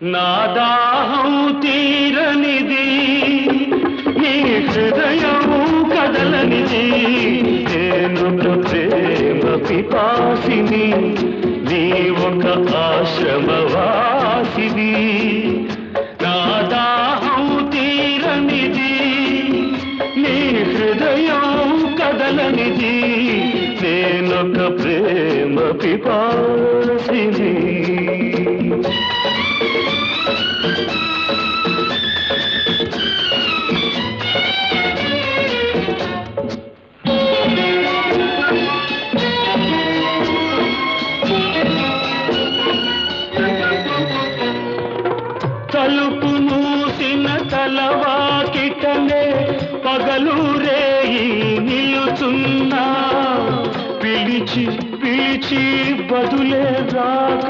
నా దాహం తీరనిది నీ హృదయం కదలనిది నేనొక ప్రేమ పిపాసిని నీ ఒక ఆశ్రమవాసిని నా దాహం తీరనిది నీ హృదయం కదలనిది నేనొక ప్రేమ పిపాసిని తలుపు మూసిన తలవాకిటనే పగలు రేయి నిలుచున్నా పిలిచి పిలిచి బదులే రాక